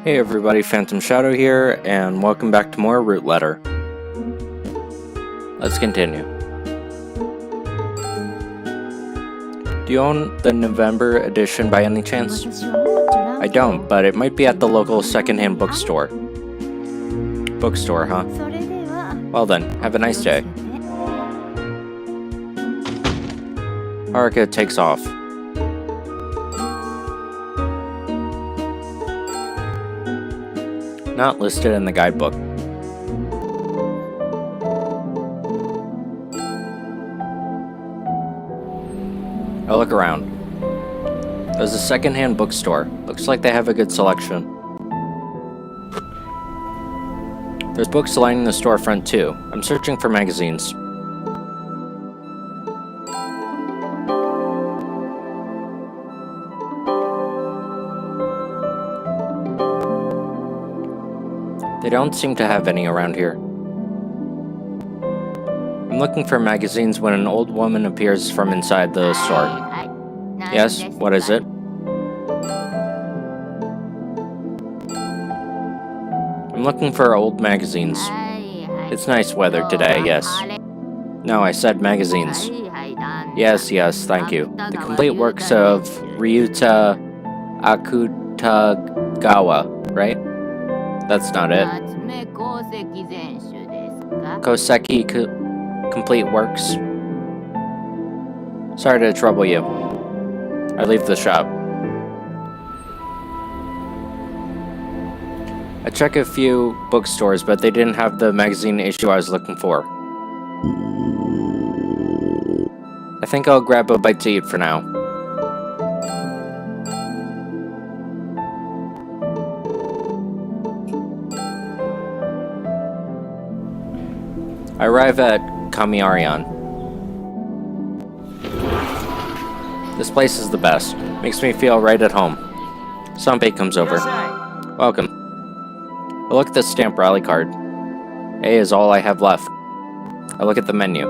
Hey everybody, Phantom Shadow here, and welcome back to more Root Letter. Let's continue. Do you own the November edition by any chance? I don't, but it might be at the local secondhand bookstore. Bookstore, huh? Well then, have a nice day. Haruka takes off. Not listed in the guidebook. I look around. There's a secondhand bookstore. Looks like they have a good selection. There's books lining the storefront too. I'm searching for magazines. They don't seem to have any around here. I'm looking for magazines when an old woman appears from inside the store. Yes, what is it? I'm looking for old magazines. It's nice weather today, yes. No, I said magazines. Yes, thank you. The complete works of Ryuta Akutagawa, right? That's not it. Koseki complete works. Sorry to trouble you. I leave the shop. I check a few bookstores, but they didn't have the magazine issue I was looking for. I think I'll grab a bite to eat for now. I arrive at Kamiarian. This place is the best. Makes me feel right at home. Sanpei comes over. Welcome. I look at the stamp rally card. A is all I have left. I look at the menu.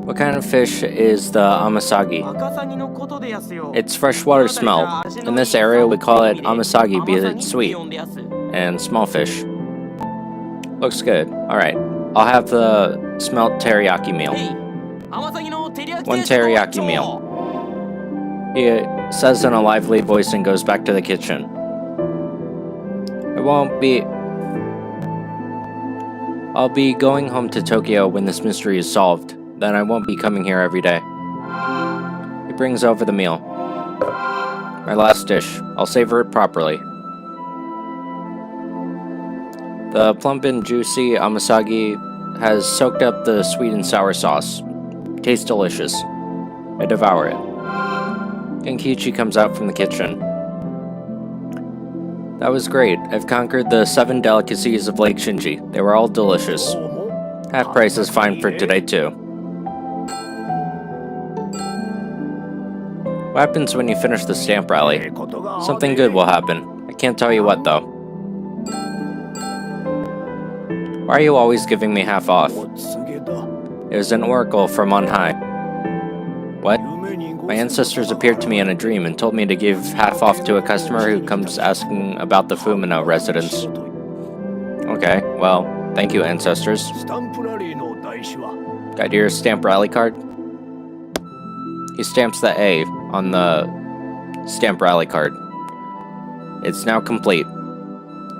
What kind of fish is the amasagi? It's freshwater smelt. In this area, we call it amasagi because it's sweet. And small fish. Looks good. Alright. I'll have the smelt teriyaki meal. One teriyaki meal. He says in a lively voice and goes back to the kitchen. I'll be going home to Tokyo when this mystery is solved. Then I won't be coming here every day. He brings over the meal. My last dish. I'll savor it properly. The plump and juicy amasagi has soaked up the sweet and sour sauce. Tastes delicious. I devour it. Genkichi comes out from the kitchen. That was great. I've conquered the 7 delicacies of Lake Shinji. They were all delicious. Half price is fine for today too. What happens when you finish the stamp rally? Something good will happen. I can't tell you what though. Why are you always giving me half off? It was an oracle from on high. What? My ancestors appeared to me in a dream and told me to give half off to a customer who comes asking about the Fumino residence. Okay, well, thank you, ancestors. Got your stamp rally card? He stamps the A on the stamp rally card. It's now complete.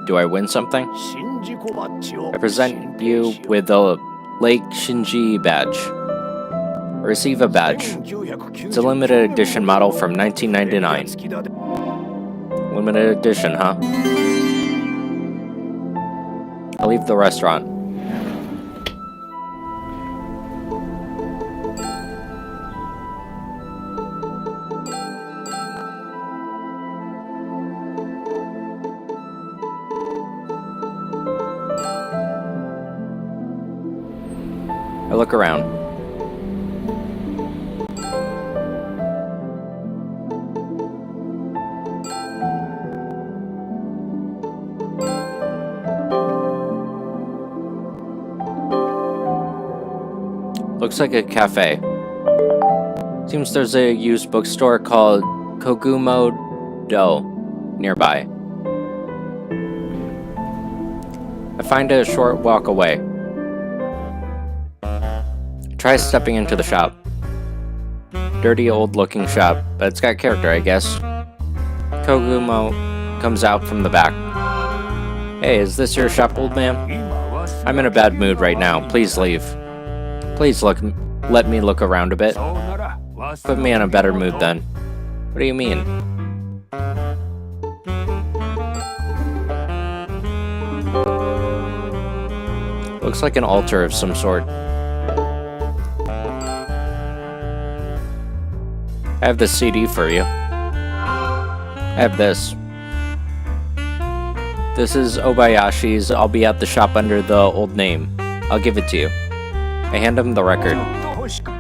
Do I win something? I present you with the Lake Shinji badge. Receive a badge. It's a limited edition model from 1999. Limited edition, huh? I leave the restaurant. I look around. looks like a cafe. Seems there's a used bookstore called Kogumo Do nearby. I find it a short walk away. Try stepping into the shop. Dirty old looking shop, but it's got character, I guess. Kogumo comes out from the back. Hey, is this your shop, old man? I'm in a bad mood right now. Please leave. Please let me look around a bit. Put me in a better mood then. What do you mean? Looks like an altar of some sort. I have this CD for you. I have this. This is Obayashi's I'll Be at the Shop Under the Old Name. I'll give it to you. I hand him the record.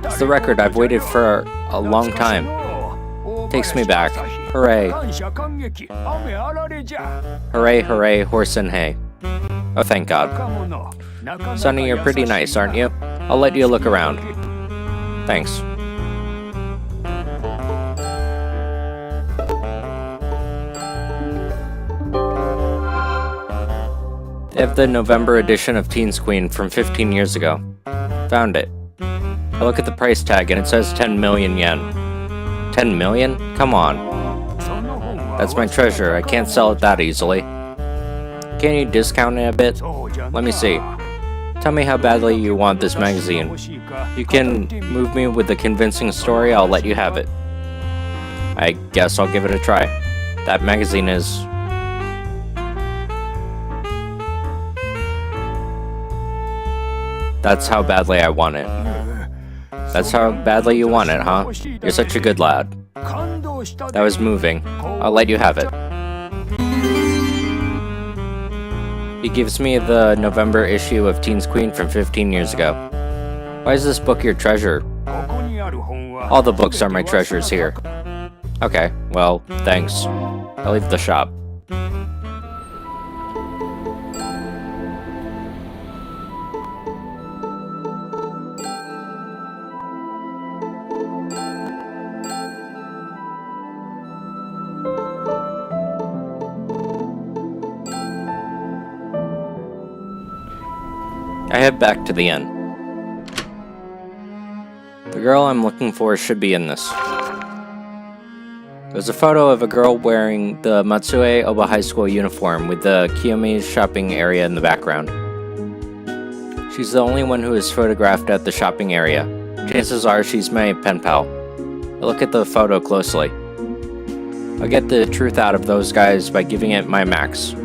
It's the record I've waited for a long time. Takes me back. Hooray. Hooray, hooray, horse and hay. Oh, thank God. Sonny, you're pretty nice, aren't you? I'll let you look around. Thanks. They have the November edition of Teens Queen from 15 years ago. Found it. I look at the price tag and it says 10 million yen. 10 million? Come on. That's my treasure. I can't sell it that easily. Can you discount it a bit? Let me see. Tell me how badly you want this magazine. You can move me with a convincing story, I'll let you have it. I guess I'll give it a try. That magazine is... That's how badly I want it. That's how badly you want it, huh? You're such a good lad. That was moving. I'll let you have it. He gives me the November issue of Teens Queen from 15 years ago. Why is this book your treasure? All the books are my treasures here. Okay, well, thanks. I'll leave the shop. I head back to the inn. The girl I'm looking for should be in this. There's a photo of a girl wearing the Matsue Oba High School uniform with the Kiyomi's shopping area in the background. She's the only one who is photographed at the shopping area. Chances are she's my pen pal. I look at the photo closely. I'll get the truth out of those guys by giving it my max.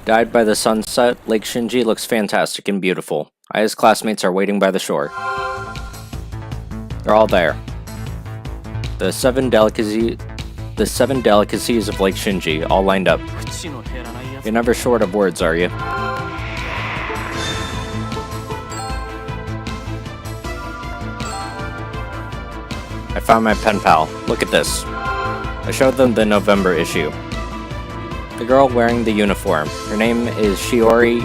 Dyed by the sunset, Lake Shinji looks fantastic and beautiful. Aya's classmates are waiting by the shore. They're all there. The seven delicacies of Lake Shinji, all lined up. You're never short of words, are you? I found my pen pal. Look at this. I showed them the November issue. The girl wearing the uniform. Her name is Shiori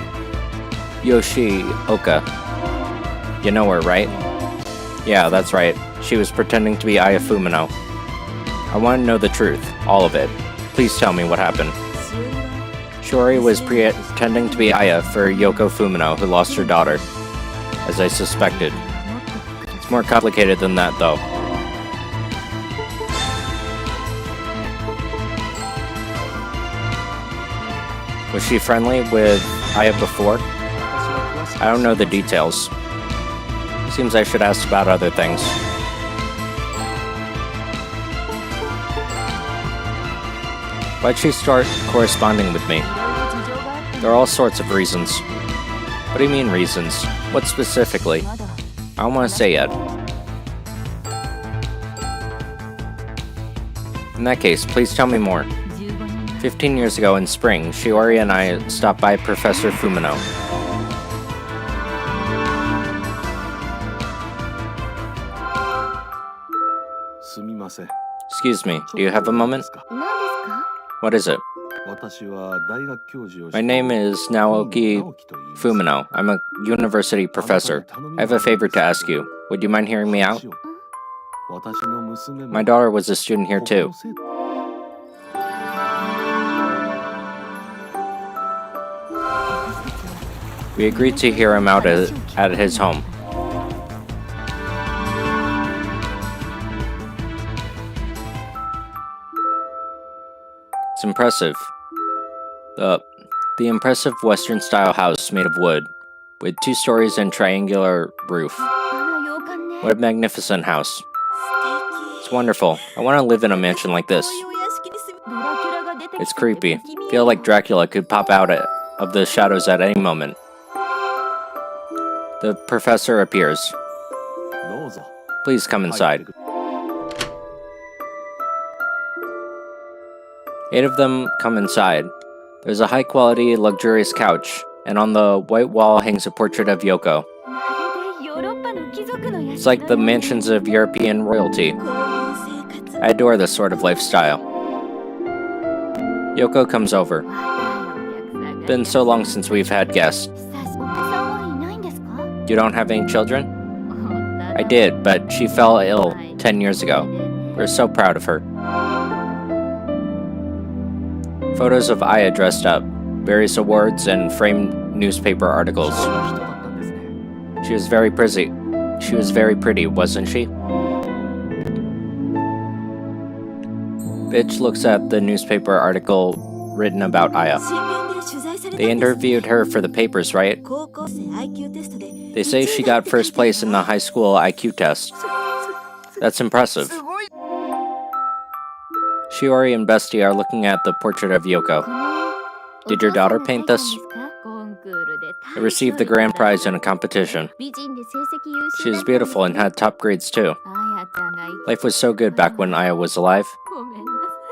Yoshioka. You know her, right? Yeah, that's right. She was pretending to be Aya Fumino. I want to know the truth. All of it. Please tell me what happened. Shiori was pretending to be Aya for Yoko Fumino, who lost her daughter. As I suspected. It's more complicated than that, though. Was she friendly with Aya before? I don't know the details. Seems I should ask about other things. Why'd she start corresponding with me? There are all sorts of reasons. What do you mean reasons? What specifically? I don't want to say yet. In that case, please tell me more. 15 years ago in spring, Shiori and I stopped by Professor Fumino. Excuse me, do you have a moment? What is it? My name is Naoki Fumino. I'm a university professor. I have a favor to ask you. Would you mind hearing me out? My daughter was a student here too. We agreed to hear him out at his home. It's impressive. The impressive Western-style house made of wood, with 2 stories and triangular roof. What a magnificent house. It's wonderful. I want to live in a mansion like this. It's creepy. Feel like Dracula could pop out of the shadows at any moment. The professor appears. Please come inside. 8 of them come inside. There's a high-quality, luxurious couch, and on the white wall hangs a portrait of Yoko. It's like the mansions of European royalty. I adore this sort of lifestyle. Yoko comes over. Been so long since we've had guests. You don't have any children? I did, but she fell ill 10 years ago. We're so proud of her. Photos of Aya dressed up, various awards, and framed newspaper articles. She was very pretty. She was very pretty, wasn't she? Bitch looks at the newspaper article written about Aya. They interviewed her for the papers, right? They say she got first place in the high school IQ test. That's impressive. Shiori and Bestie are looking at the portrait of Yoko. Did your daughter paint this? It received the grand prize in a competition. She was beautiful and had top grades too. Life was so good back when Aya was alive.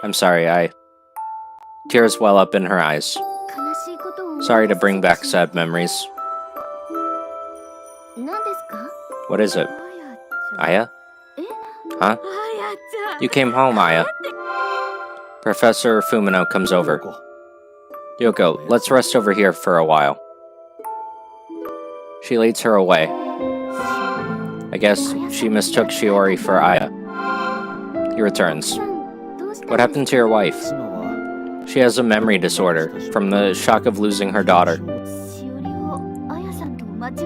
I'm sorry, Tears well up in her eyes. Sorry to bring back sad memories. What is it? Aya? Huh? You came home, Aya. Professor Fumino comes over. Yoko, let's rest over here for a while. She leads her away. I guess she mistook Shiori for Aya. He returns. What happened to your wife? She has a memory disorder from the shock of losing her daughter.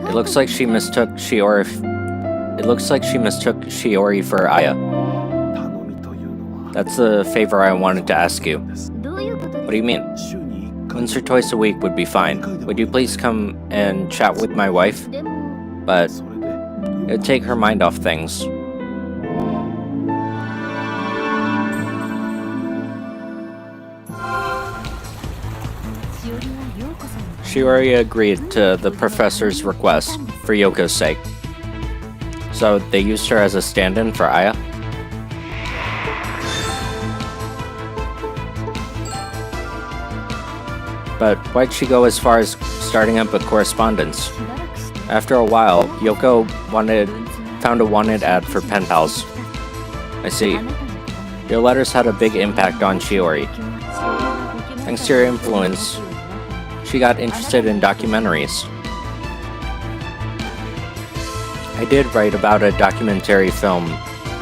It looks like she mistook Shiori for Aya. That's the favor I wanted to ask you. What do you mean? Once or twice a week would be fine. Would you please come and chat with my wife? But it would take her mind off things. Shiori agreed to the professor's request for Yoko's sake. So they used her as a stand-in for Aya? But why'd she go as far as starting up a correspondence? After a while, Yoko found a wanted ad for pen pals. I see. Your letters had a big impact on Shiori. Thanks to your influence, she got interested in documentaries. I did write about a documentary film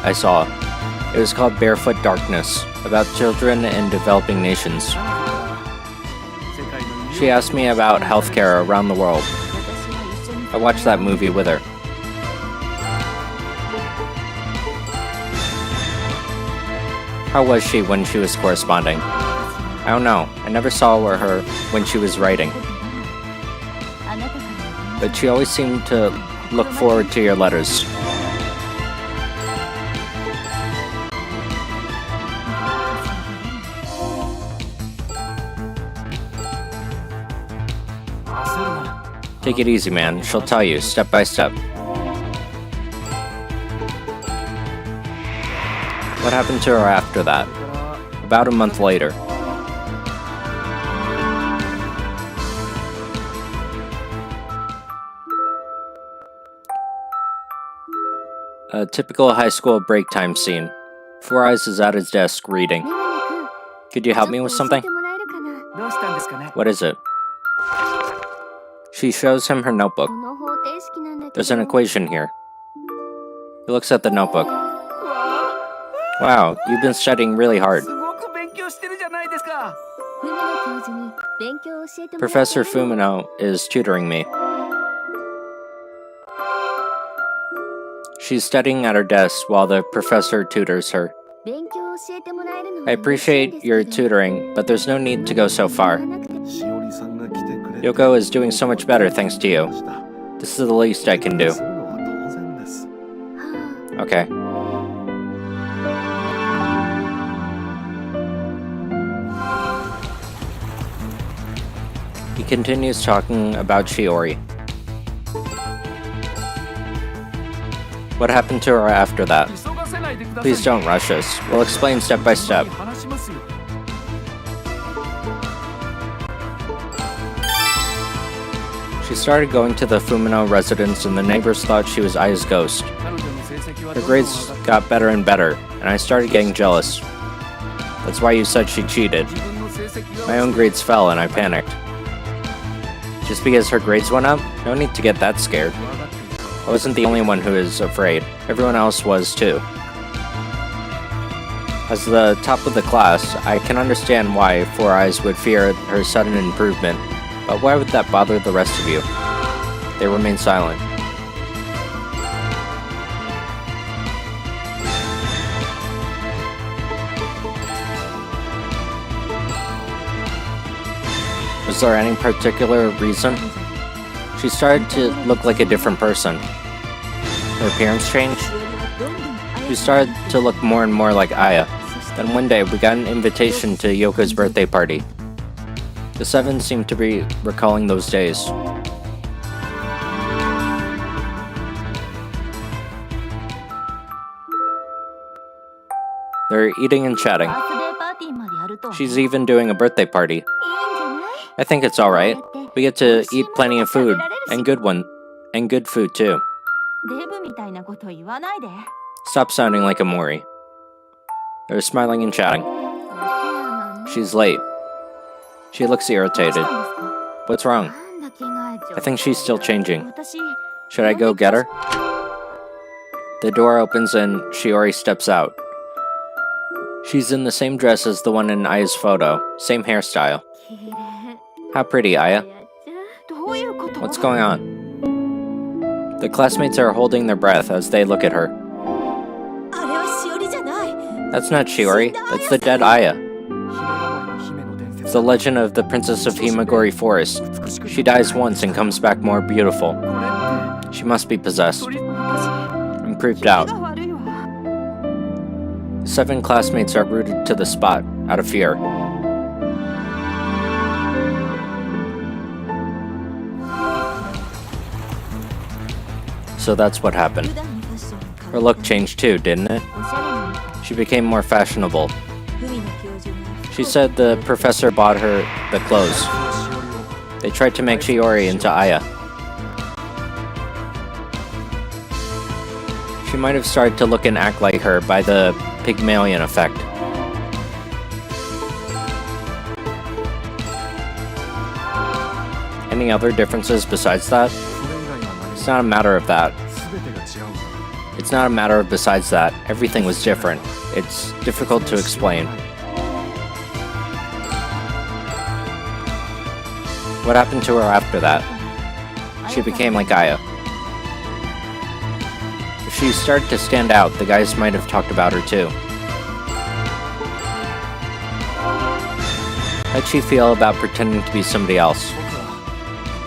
I saw. It was called Barefoot Darkness, about children in developing nations. She asked me about healthcare around the world. I watched that movie with her. How was she when she was corresponding? I don't know. I never saw her when she was writing. But she always seemed to look forward to your letters. Take it easy, man. She'll tell you, step by step. What happened to her after that? About a month later. A typical high school break time scene. Four Eyes is at his desk reading. Could you help me with something? What is it? She shows him her notebook. There's an equation here. He looks at the notebook. Wow, you've been studying really hard. Professor Fumino is tutoring me. She's studying at her desk while the professor tutors her. I appreciate your tutoring, but there's no need to go so far. Yoko is doing so much better thanks to you. This is the least I can do. Okay. He continues talking about Shiori. What happened to her after that? Please don't rush us. We'll explain step by step. She started going to the Fumino residence and the neighbors thought she was Aya's ghost. Her grades got better and better, and I started getting jealous. That's why you said she cheated. My own grades fell and I panicked. Just because her grades went up? No need to get that scared. I wasn't the only one who was afraid. Everyone else was too. As the top of the class, I can understand why Four Eyes would fear her sudden improvement, but why would that bother the rest of you? They remain silent. Was there any particular reason? She started to look like a different person. Her appearance changed. She started to look more and more like Aya. Then one day, we got an invitation to Yoko's birthday party. The seven seemed to be recalling those days. They're eating and chatting. She's even doing a birthday party. I think it's alright. We get to eat plenty of food, and good food too. Stop sounding like a Mori. They're smiling and chatting. She's late. She looks irritated. What's wrong? I think she's still changing. Should I go get her? The door opens and Shiori steps out. She's in the same dress as the one in Aya's photo, same hairstyle. How pretty, Aya. What's going on? The classmates are holding their breath as they look at her. That's not Shiori, that's the dead Aya. It's the legend of the Princess of Himagori Forest. She dies once and comes back more beautiful. She must be possessed. I'm creeped out. 7 classmates are rooted to the spot, out of fear. So that's what happened. Her look changed too, didn't it? She became more fashionable. She said the professor bought her the clothes. They tried to make Shiori into Aya. She might have started to look and act like her by the Pygmalion effect. Any other differences besides that? It's not a matter of that. It's not a matter of besides that. Everything was different. It's difficult to explain. What happened to her after that? She became like Aya. If she started to stand out, the guys might have talked about her too. How'd she feel about pretending to be somebody else?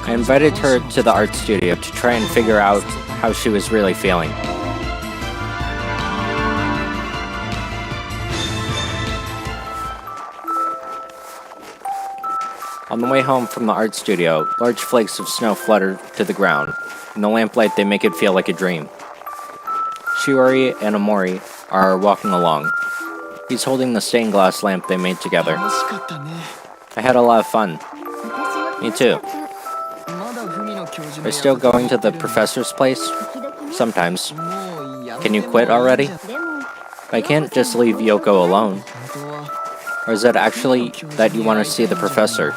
I invited her to the art studio to try and figure out how she was really feeling. On the way home from the art studio, large flakes of snow flutter to the ground. In the lamplight, they make it feel like a dream. Shiori and Omori are walking along. He's holding the stained glass lamp they made together. I had a lot of fun. Me too. Are you still going to the professor's place? Sometimes. Can you quit already? I can't just leave Yoko alone. Or is it actually that you want to see the professor?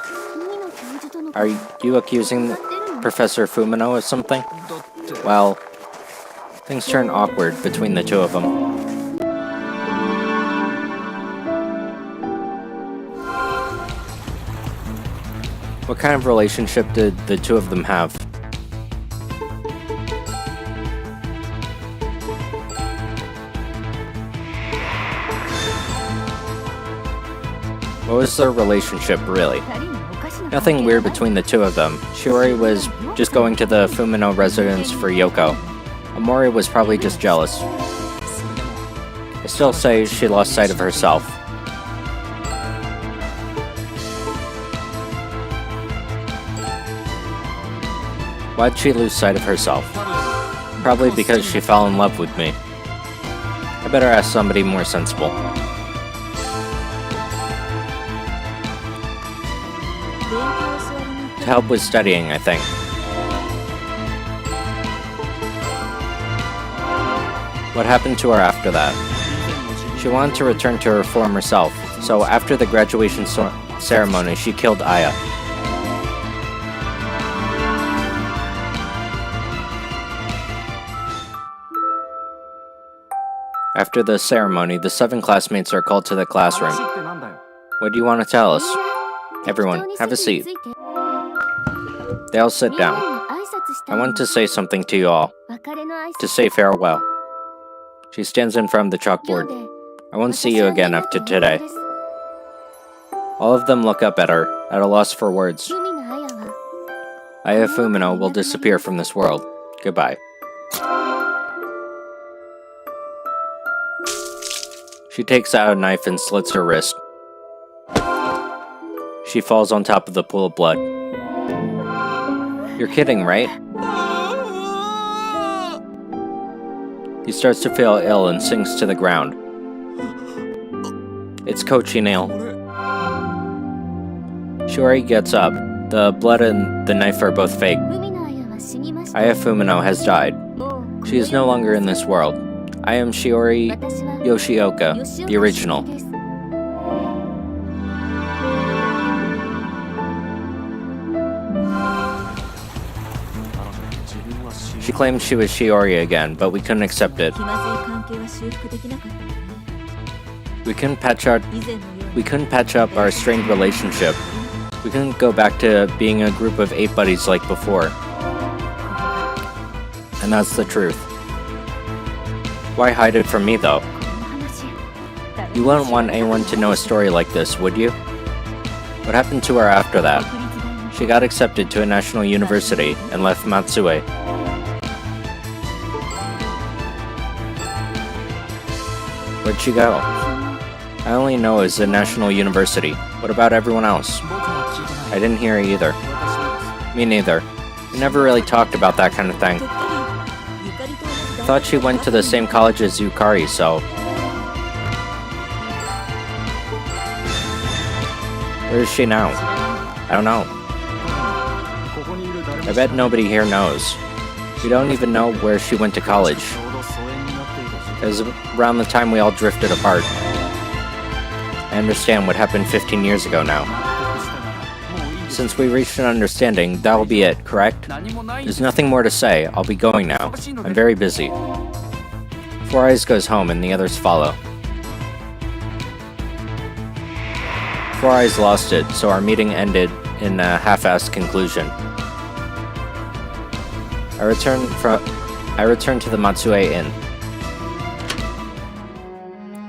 Are you accusing Professor Fumino of something? Well, things turn awkward between the two of them. What kind of relationship did the two of them have? What was their relationship, really? Nothing weird between the two of them. Shiori was just going to the Fumino residence for Yoko. Amori was probably just jealous. I still say she lost sight of herself. Why'd she lose sight of herself? Probably because she fell in love with me. I better ask somebody more sensible. To help with studying, I think. What happened to her after that? She wanted to return to her former self, so after the graduation ceremony, she killed Aya. After the ceremony, the 7 classmates are called to the classroom. What do you want to tell us? Everyone, have a seat. They all sit down. I want to say something to you all. To say farewell. She stands in front of the chalkboard. I won't see you again after today. All of them look up at her, at a loss for words. Aya Fumino will disappear from this world. Goodbye. She takes out a knife and slits her wrist. She falls on top of the pool of blood. You're kidding, right? He starts to feel ill and sinks to the ground. It's Kochi Nail. Shiori gets up. The blood and the knife are both fake. Aya Fumino has died. She is no longer in this world. I am Shiori Yoshioka, the original. She claimed she was Shiori again, but we couldn't accept it. We couldn't patch up our strained relationship. We couldn't go back to being a group of 8 buddies like before. And that's the truth. Why hide it from me, though? You wouldn't want anyone to know a story like this, would you? What happened to her after that? She got accepted to a national university and left Matsue. Where'd she go? I only know it's a national university. What about everyone else? I didn't hear either. Me neither. We never really talked about that kind of thing. I thought she went to the same college as Yukari, so... Where is she now? I don't know. I bet nobody here knows. We don't even know where she went to college. It was around the time we all drifted apart. I understand what happened 15 years ago now. Since we reached an understanding, that'll be it, correct? There's nothing more to say. I'll be going now. I'm very busy. Four Eyes goes home and the others follow. Four Eyes lost it, so our meeting ended in a half-assed conclusion. I returned to the Matsue Inn.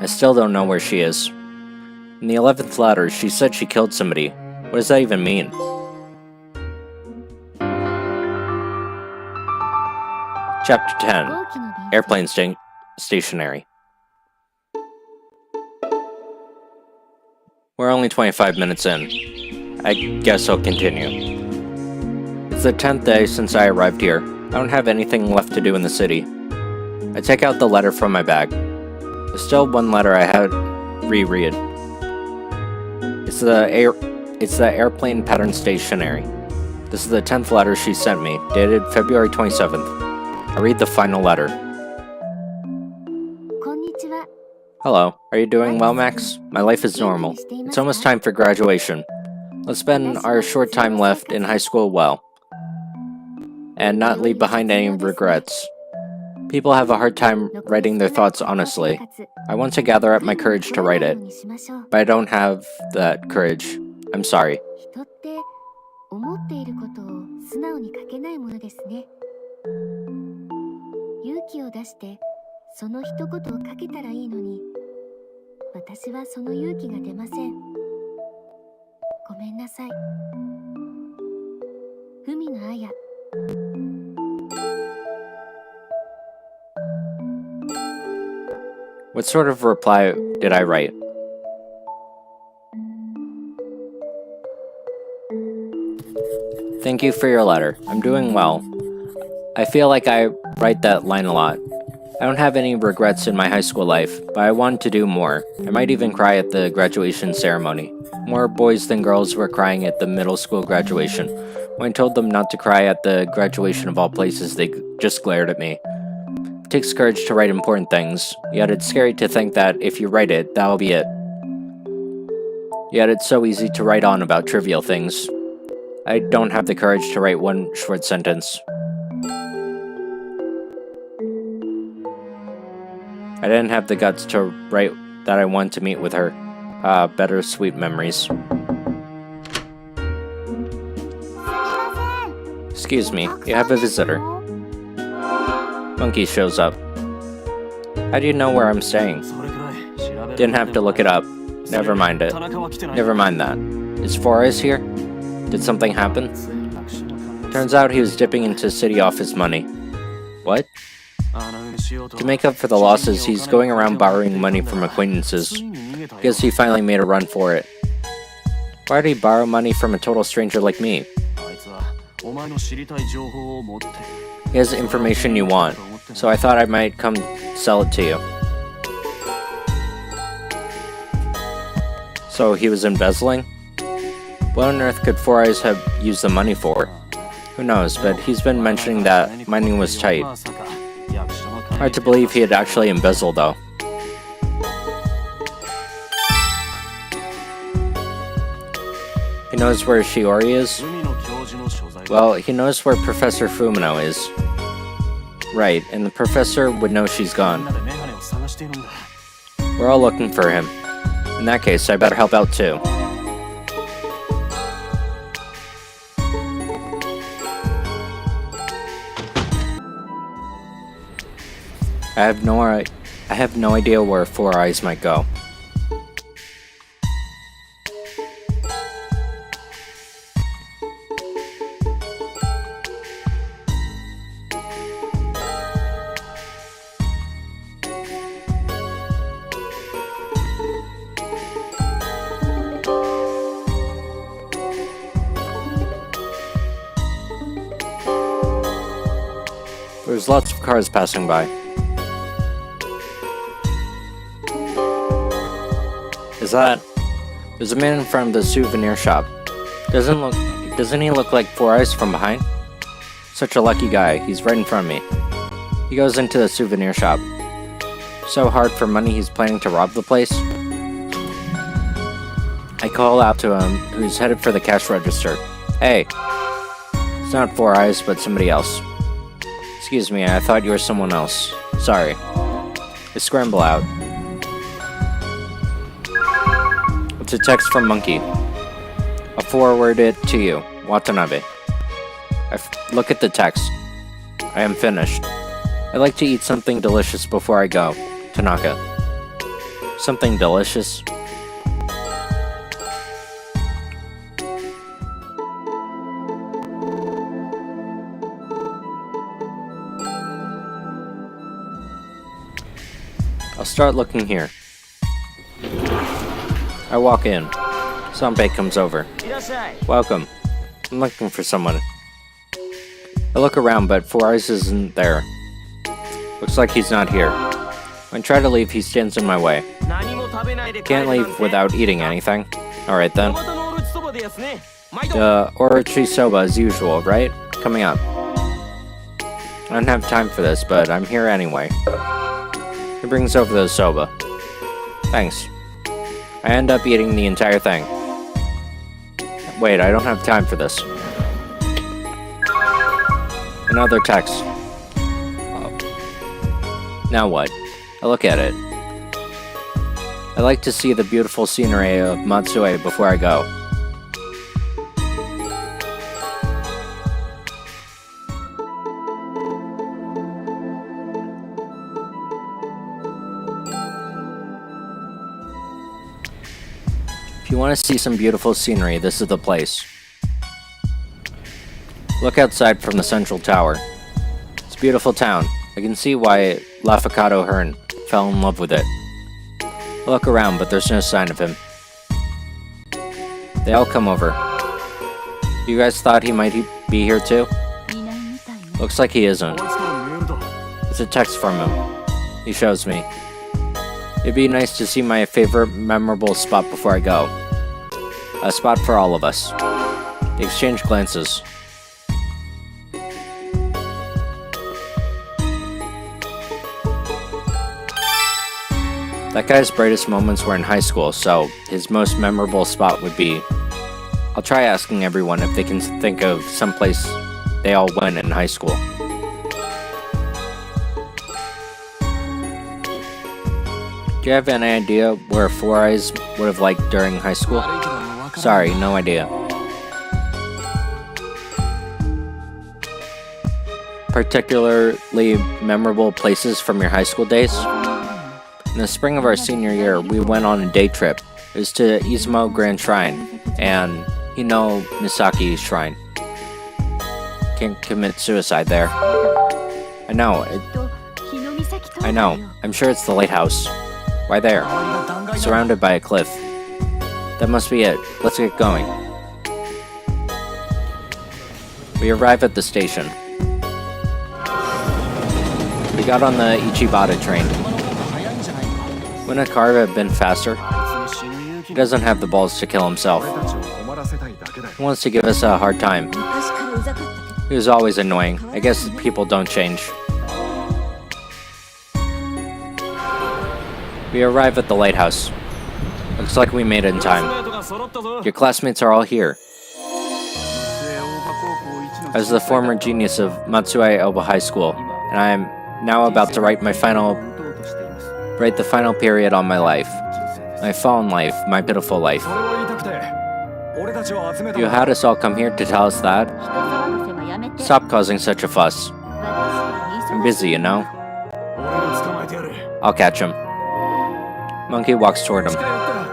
I still don't know where she is. In the 11th letter, she said she killed somebody. What does that even mean? Chapter 10. Airplane Stationary. We're only 25 minutes in. I guess I'll continue. It's the 10th day since I arrived here. I don't have anything left to do in the city. I take out the letter from my bag. There's still one letter I had reread. It's the airplane pattern stationery. This is the 10th letter she sent me, dated February 27th. I read the final letter. Hello, are you doing well, Max? My life is normal. It's almost time for graduation. Let's spend our short time left in high school well, and not leave behind any regrets. People have a hard time writing their thoughts honestly. I want to gather up my courage to write it, but I don't have that courage. I'm sorry. 人って思っていることを素直に書けないものですね。勇気を出してその一言を書けたらいいのに、私はその勇気が出ません。ごめんなさい。文野彩。What sort of reply did I write? Thank you for your letter. I'm doing well. I feel like I write that line a lot. I don't have any regrets in my high school life, but I want to do more. I might even cry at the graduation ceremony. More boys than girls were crying at the middle school graduation. When I told them not to cry at the graduation of all places, they just glared at me. It takes courage to write important things, yet it's scary to think that if you write it, that'll be it. Yet it's so easy to write on about trivial things. I don't have the courage to write one short sentence. I didn't have the guts to write that I want to meet with her. Better sweet memories. Excuse me, you have a visitor. Monkey shows up. How do you know where I'm staying? Didn't have to look it up. Never mind it. Never mind that. Is Four Eyes here? Did something happen? Turns out he was dipping into city office money. What? To make up for the losses, he's going around borrowing money from acquaintances. Guess he finally made a run for it. Why'd he borrow money from a total stranger like me? He has information you want, so I thought I might come sell it to you. So he was embezzling? What on earth could Four Eyes have used the money for? Who knows, but he's been mentioning that mining was tight. Hard to believe he had actually embezzled, though. He knows where Shiori is? Well, he knows where Professor Fumino is. Right, and the professor would know she's gone. We're all looking for him. In that case, I better help out too. I have no idea where Four Eyes might go. There's lots of cars passing by. There's a man in front of the souvenir shop. Doesn't he look like Four Eyes from behind? Such a lucky guy, he's right in front of me. He goes into the souvenir shop. So hard for money he's planning to rob the place. I call out to him, who's headed for the cash register. Hey! It's not Four Eyes, but somebody else. Excuse me, I thought you were someone else. Sorry. I scramble out. It's a text from Monkey. I'll forward it to you, Watanabe. Look at the text. I am finished. I'd like to eat something delicious before I go. Tanaka. Something delicious? I'll start looking here. I walk in. Sanpei comes over. Welcome. I'm looking for someone. I look around, but Four Eyes isn't there. Looks like he's not here. When I try to leave, he stands in my way. Can't leave without eating anything. Alright then. Orochi soba as usual, right? Coming up. I don't have time for this, but I'm here anyway. He brings over the soba. Thanks. I end up eating the entire thing. Wait, I don't have time for this. Another text. Oh. Now what? I look at it. I like to see the beautiful scenery of Matsue before I go. If you want to see some beautiful scenery, this is the place. Look outside from the central tower. It's a beautiful town. I can see why Lafcato Hearn fell in love with it. I look around, but there's no sign of him. They all come over. You guys thought he might be here too? Looks like he isn't. It's a text from him. He shows me. It'd be nice to see my favorite memorable spot before I go. A spot for all of us. They exchange glances. That guy's brightest moments were in high school, so his most memorable spot would be... I'll try asking everyone if they can think of some place they all went in high school. Do you have any idea where Four Eyes would have liked during high school? Sorry, no idea. Particularly memorable places from your high school days? In the spring of our senior year, we went on a day trip. It was to Izumo Grand Shrine and Hino Misaki Shrine. Can't commit suicide there. I know. I'm sure it's the lighthouse. Why there? Surrounded by a cliff. That must be it. Let's get going. We arrive at the station. We got on the Ichibata train. Wouldn't a car have been faster? He doesn't have the balls to kill himself. He wants to give us a hard time. He was always annoying. I guess people don't change. We arrive at the lighthouse. Looks like we made it in time. Your classmates are all here. I was the former genius of Matsue Oba High School, and I am now about to write the final period on my life. My fallen life, my pitiful life. You had us all come here to tell us that? Stop causing such a fuss. I'm busy, you know? I'll catch him. Monkey walks toward him.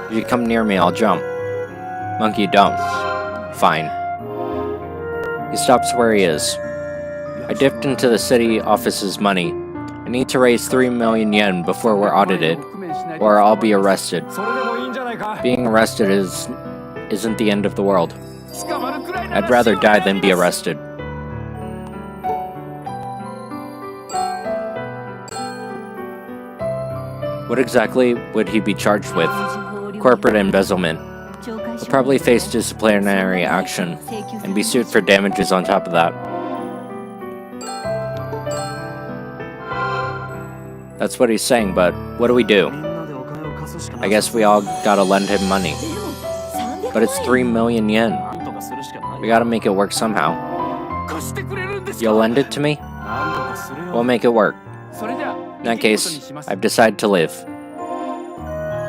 If you come near me, I'll jump. Monkey, don't. Fine. He stops where he is. I dipped into the city office's money. I need to raise 3 million yen before we're audited, or I'll be arrested. Being arrested isn't the end of the world. I'd rather die than be arrested. What exactly would he be charged with? Corporate embezzlement. He'll probably face disciplinary action and be sued for damages on top of that. That's what he's saying, but what do we do? I guess we all gotta lend him money. But it's 3 million yen. We gotta make it work somehow. You'll lend it to me? We'll make it work. In that case, I've decided to live.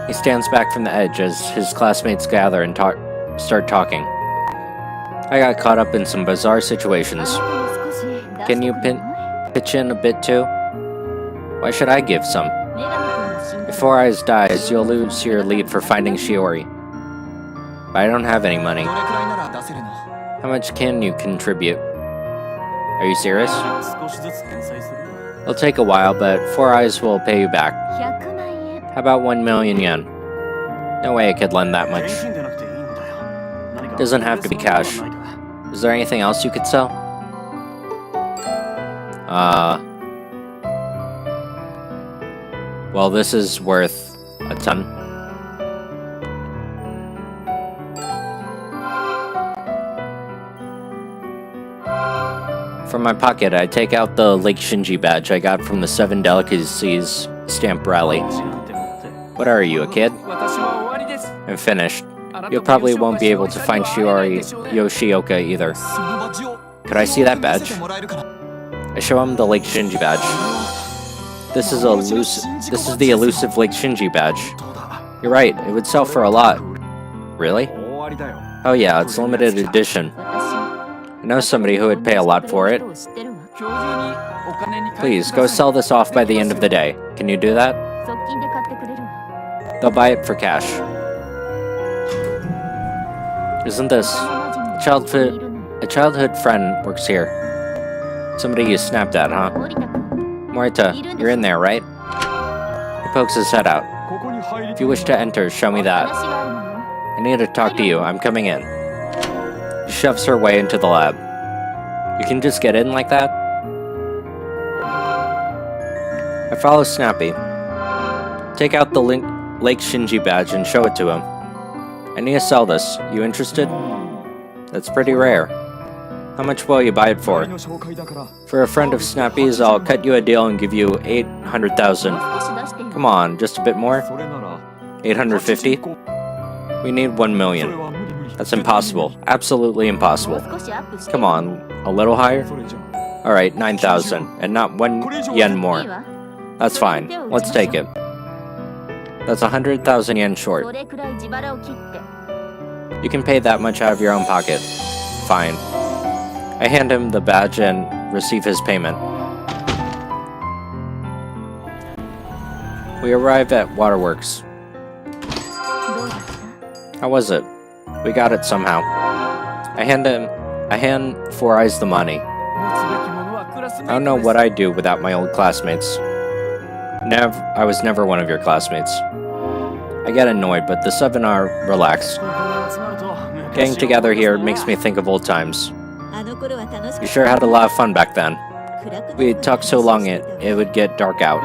He stands back from the edge as his classmates gather and start talking. I got caught up in some bizarre situations. Can you pitch in a bit too? Why should I give some? If Four Eyes dies, you'll lose your lead for finding Shiori. But I don't have any money. How much can you contribute? Are you serious? It'll take a while, but Four Eyes will pay you back. How about 1 million yen? No way I could lend that much. Doesn't have to be cash. Is there anything else you could sell? Well, this is worth a ton. From my pocket, I take out the Lake Shinji badge I got from the 7 Delicacies stamp rally. What are you, a kid? I'm finished. You probably won't be able to find Shiori Yoshioka either. Could I see that badge? I show him the Lake Shinji badge. This is the elusive Lake Shinji badge. You're right, it would sell for a lot. Really? Oh yeah, it's limited edition. I know somebody who would pay a lot for it. Please, go sell this off by the end of the day. Can you do that? They'll buy it for cash. Isn't this... A childhood friend works here. Somebody you snapped at, huh? Morita, you're in there, right? He pokes his head out. If you wish to enter, show me that. I need to talk to you. I'm coming in. She shoves her way into the lab. You can just get in like that? I follow Snappy. Take out the Lake Shinji badge and show it to him. I need to sell this. You interested? That's pretty rare. How much will you buy it for? For a friend of Snappy's, I'll cut you a deal and give you 800,000. Come on, just a bit more? 850? We need 1 million. That's impossible. Absolutely impossible. Come on, a little higher? Alright, 9,000, and not 1 yen more. That's fine. Let's take it. That's 100,000 yen short. You can pay that much out of your own pocket. Fine. I hand him the badge and receive his payment. We arrive at Waterworks. How was it? We got it somehow. I hand Four Eyes the money. I don't know what I'd do without my old classmates. I was never one of your classmates. I get annoyed, but the 7 are relaxed. Getting together here makes me think of old times. We sure had a lot of fun back then. We talked so long it would get dark out.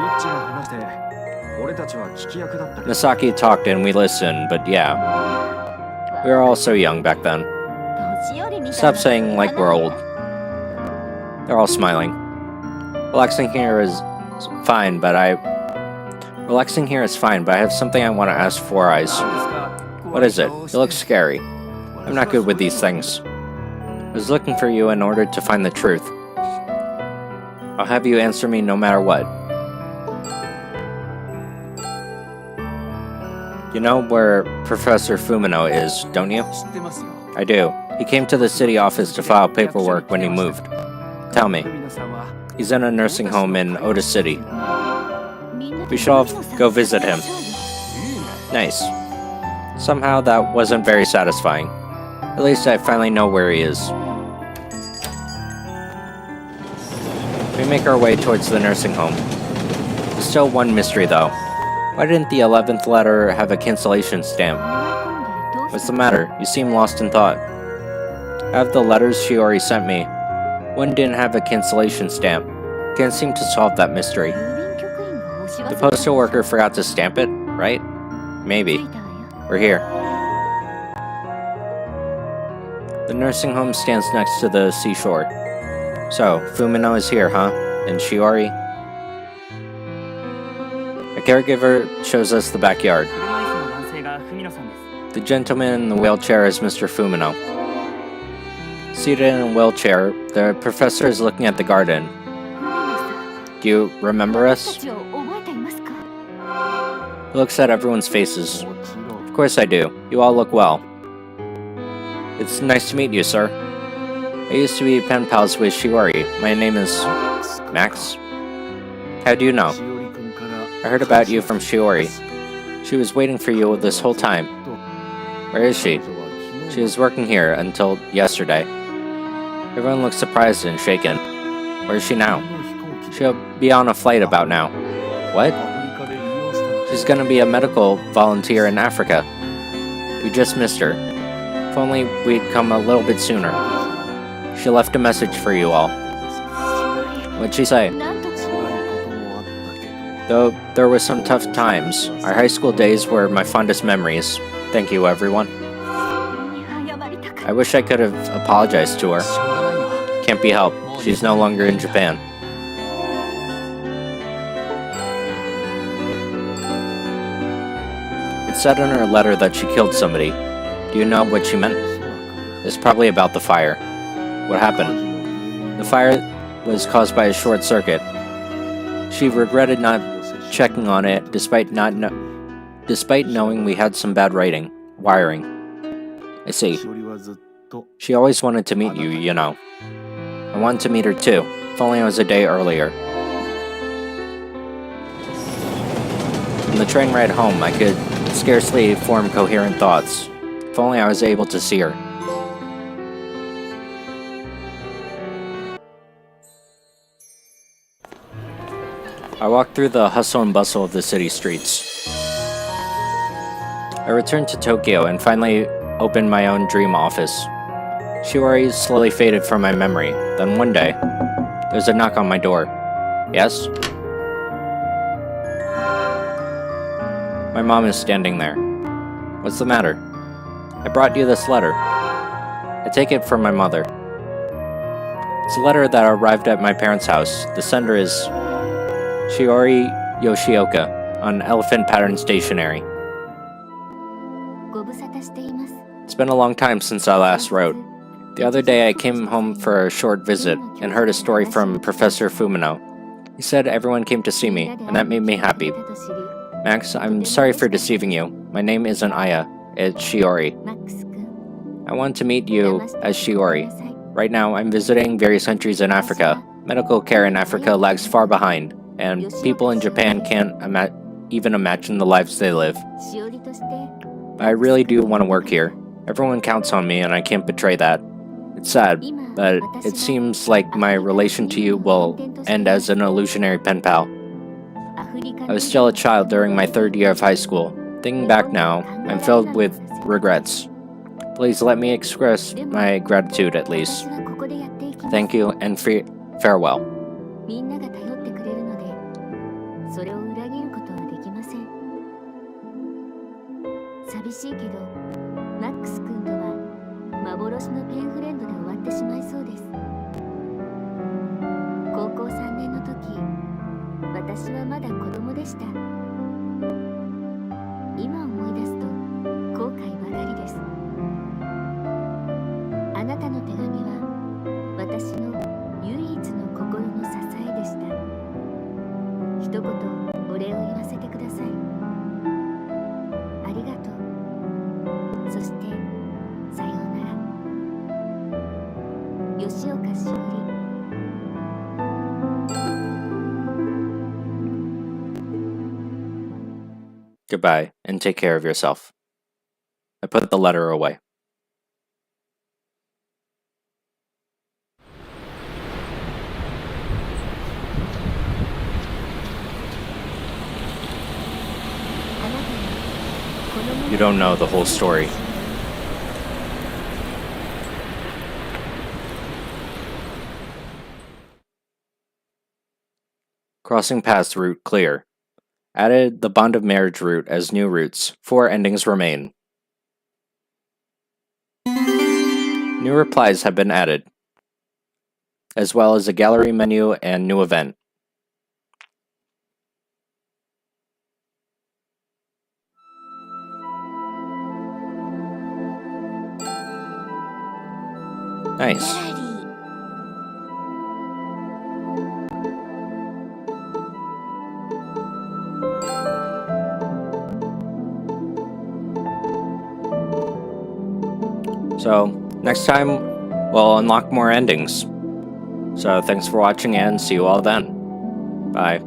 Misaki talked and we listened, but yeah. We were all so young back then. Stop saying like we're old. They're all smiling. Relaxing here is fine, but I have something I want to ask Four Eyes. What is it? You look scary. I'm not good with these things. I was looking for you in order to find the truth. I'll have you answer me no matter what. You know where Professor Fumino is, don't you? I do. He came to the city office to file paperwork when he moved. Tell me. He's in a nursing home in Oda City. We should all go visit him. Nice. Somehow that wasn't very satisfying. At least I finally know where he is. We make our way towards the nursing home. There's still one mystery though. Why didn't the 11th letter have a cancellation stamp? What's the matter? You seem lost in thought. Out of the letters Shiori sent me, one didn't have a cancellation stamp. Can't seem to solve that mystery. The postal worker forgot to stamp it, right? Maybe. We're here. The nursing home stands next to the seashore. So, Fumino is here, huh? And Shiori? A caregiver shows us the backyard. The gentleman in the wheelchair is Mr. Fumino. Seated in a wheelchair, the professor is looking at the garden. Do you remember us? He looks at everyone's faces. Of course I do. You all look well. It's nice to meet you, sir. I used to be pen pals with Shiori. My name is... Max? How do you know? I heard about you from Shiori. She was waiting for you this whole time. Where is she? She was working here until yesterday. Everyone looks surprised and shaken. Where is she now? She'll be on a flight about now. What? She's gonna be a medical volunteer in Africa. We just missed her. If only we'd come a little bit sooner. She left a message for you all. What'd she say? Though there were some tough times, our high school days were my fondest memories. Thank you, everyone. I wish I could have apologized to her. Can't be helped. She's no longer in Japan. It said in her letter that she killed somebody. Do you know what she meant? It's probably about the fire. What happened? The fire was caused by a short circuit. She regretted not checking on it despite knowing we had some bad wiring. I see. She always wanted to meet you, you know. I wanted to meet her too, if only I was a day earlier. On the train ride home, I could scarcely form coherent thoughts. If only I was able to see her. I walked through the hustle and bustle of the city streets. I returned to Tokyo and finally opened my own dream office. Shiori slowly faded from my memory. Then one day, there was a knock on my door. Yes? My mom is standing there. What's the matter? I brought you this letter. I take it from my mother. It's a letter that arrived at my parents' house. The sender is Shiori Yoshioka on Elephant Pattern Stationery. It's been a long time since I last wrote. The other day I came home for a short visit and heard a story from Professor Fumino. He said everyone came to see me, and that made me happy. Max, I'm sorry for deceiving you. My name isn't Aya, it's Shiori. I want to meet you as Shiori. Right now I'm visiting various countries in Africa. Medical care in Africa lags far behind, and people in Japan can't even imagine the lives they live. But I really do want to work here. Everyone counts on me and I can't betray that. It's sad, but it seems like my relation to you will end as an illusionary pen pal. I was still a child during my 3rd year of high school. Thinking back now, I'm filled with regrets. Please let me express my gratitude at least. Thank you and farewell. Goodbye, and take care of yourself. I put the letter away. You don't know the whole story. Crossing paths route clear. Added the bond of marriage route as new routes. 4 endings remain. New replies have been added, as well as a gallery menu and new event. Nice. So, next time, we'll unlock more endings. So, thanks for watching and see you all then. Bye.